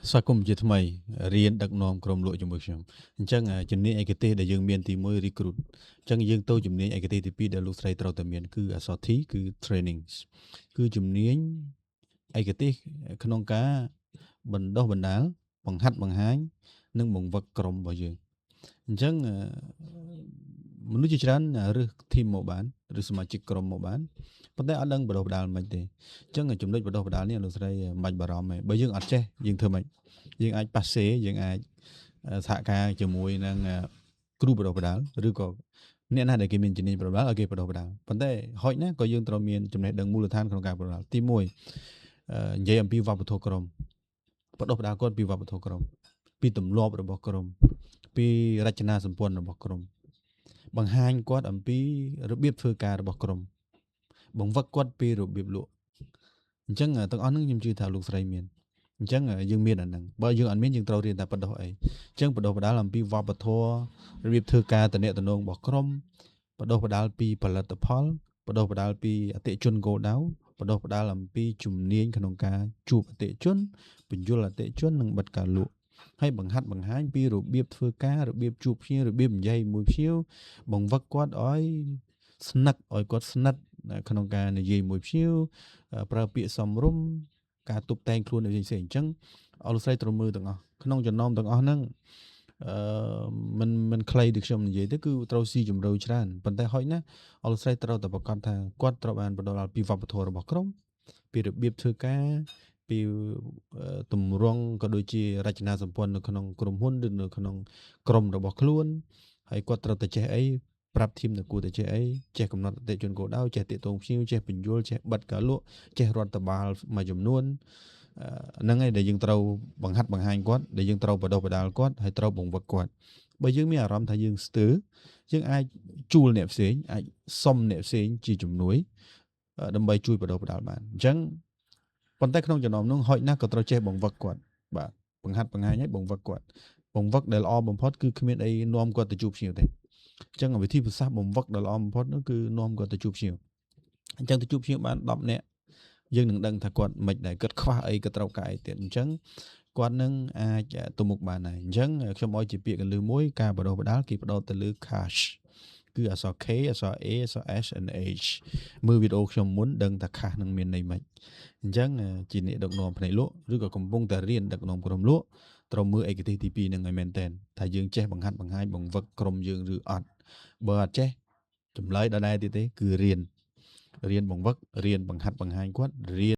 ស្វាគមន៍ជាថ្មីរៀនដឹកនាំក្រុមលក់ជាមួយខ្ញុំអញ្ចឹងជំនាញឯកទេសដែលយើងមានទី1 recruit អញ្ចឹងយើងទៅជំនាញឯកទេសទី2ដែលលោកស្រីត្រូវតែមានគឺអក្សរ T គឺ trainings គឺជំនាញឯកទេសក្នុងការបណ្ដុះបណ្ដាលបង្ហាត់បង្ហាញនិងបង្វឹកក្រុមរបស់យើងអញ្ចឹងមនុស្សជាច្រើនរើស team មកបានឬសមាជិកក្រុមមកបានប៉ុន្តែអត់ដឹងបណ្ដុះបណ្ដាលមិនទេអញ្ចឹងចំណុចបណ្ដុះបណ្ដាលនេះលោកស្រីមិនបាច់បារម្ភទេបើយើងអត់ចេះយើងធ្វើម៉េចយើងអាចប៉ាសេយើងអាចសហការជាមួយនឹងគ្រូបណ្ដុះបណ្ដាលឬក៏អ្នកណាដែលគេមានជំនាញបណ្ដុះបណ្ដាលឲ្យគេបណ្ដុះបណ្ដាលប៉ុន្តែហុចណាក៏យើងត្រូវមានចំណេះដឹងមូលដ្ឋានក្នុងការបណ្ដុះបណ្ដាលទី1និយាយអំពីវប្បធម៌ក្រុមបណ្ដុះបណ្ដាលគាត់ពីវប្បធម៌ក្រុមពីទម្លាប់របស់ក្រុមពីរចនាសម្ព័ន្ធរបស់ក្រុមបង្ហាញគាត់អំពីរបៀបធ្វើការរបស់ក្រុមបង្វឹកគាត់ពីរបៀបលក់អញ្ចឹងទាំងអស់ហ្នឹងខ្ញុំជឿថាលោកស្រីមានអញ្ចឹងយើងមានអាហ្នឹងបើយើងអត់មានយើងត្រូវរៀនតែបណ្ដុះអីអញ្ចឹងបណ្ដុះបណ្ដាលអំពីវប្បធម៌របៀបធ្វើការតំណែងរបស់ក្រុមបណ្ដុះបណ្ដាលពីផលិតផលបណ្ដុះបណ្ដាលពីអតិជនគោលដៅបណ្ដុះបណ្ដាលអំពីជំនាញក្នុងការជួបអតិជនបញ្យលអតិជននិងបិទការលក់ហើយបង្ហាត់បង្ហាញពីរបៀបធ្វើការរបៀបជួបភ្ញៀវរបៀបនិយាយមួយភ្ញៀវបង្វឹកគាត់ឲ្យស្និទ្ធក្នុងការនិយាយមួយភ្ញៀវប្រើពាក្យសមរម្យការតុបតែងខ្លួនផ្សេងៗអញ្ចឹងអរលោកស្រីត្រូវមើលទាំងអស់ក្នុងចំណោមទាំងអស់ហ្នឹងមិនខ្លីដូចខ្ញុំនិយាយទៅគឺត្រូវស៊ីជម្រៅច្រើនប៉ុន្តែហុចណាអរលោកស្រីត្រូវតែប្រកាសថាគាត់ត្រូវបានបណ្ដុះដល់ពីវប្បធម៌របស់ក្រុមពីរបៀបធ្វើការពីទម្រង់ក៏ដូចជារចនាសម្ព័ន្ធនៅក្នុងក្រុមហ៊ុនឬនៅក្នុងក្រុមរបស់ខ្លួនហើយគាត់ត្រូវតែចេះអីប្រាប់ធីមនៅគួរតែចេះអីចេះកំណត់អតិជនគោលដៅចេះទាក់ទងភ្ញៀវចេះបញ្យលចេះបិទការលក់ចេះរដ្ឋបាលមួយចំនួនហ្នឹងហើយដែលយើងត្រូវបង្ហាត់បង្ហាញគាត់ដែលយើងត្រូវបណ្ដុះបណ្ដាលគាត់ហើយត្រូវបង្វឹកគាត់បើយើងមានអារម្មណ៍ថាយើងស្ទើរយើងអាចជួលអ្នកផ្សេងអាចសុំអ្នកផ្សេងជាជំនួយដើម្បីជួយបណ្ដុះបណ្ដាលបានអញ្ចឹងប៉ុន្តែក្នុងចំណោមនោះហុចណាស់ក៏ត្រូវចេះបង្វឹកគាត់បាទបង្ហាត់បង្ហាញឲ្យបង្វឹកគាត់បង្វឹកដែលល្អបំផុតគឺគ្មានអីនាំគាត់ទៅជួបភ្ញៀវទេអញ្ចឹងវិធីប្រសាសន៍បង្វឹកដ៏ល្អបំផុតនោះគឺនាំគាត់ទៅជួបភ្ញៀវអញ្ចឹងទៅជួបភ្ញៀវបាន10នាក់យើងនឹងដឹងថាគាត់មិនដែរគាត់ខ្វះអីក៏ត្រូវការអីទៀតអញ្ចឹងគាត់នឹងអាចទៅមុខបានហើយអញ្ចឹងខ្ញុំឲ្យជាពាក្យកន្លឹះមួយការបណ្ដុះបណ្ដាលគេបដោតទៅលើ cash គឺអក្សរ K អក្សរ A អក្សរ S and H មើលវីដេអូខ្ញុំមុនដឹងថា cash នឹងមានន័យម៉េចអញ្ចឹងជាអ្នកដឹកនាំផ្នែកលក់ឬក៏កំពុងតែរៀនដឹកនាំក្រុមលក់ត្រូវមើលឯកទេសទី2នឹងឲ្យមែនតើថាយើងចេះបង្ហាត់បង្ហាញបង្វឹកក្រុមយើងឬអត់បើអត់ចេះចម្លើយដដែលទៀតទេគឺរៀនបង្វឹករៀនបង្ហាត់បង្ហាញគាត់រៀន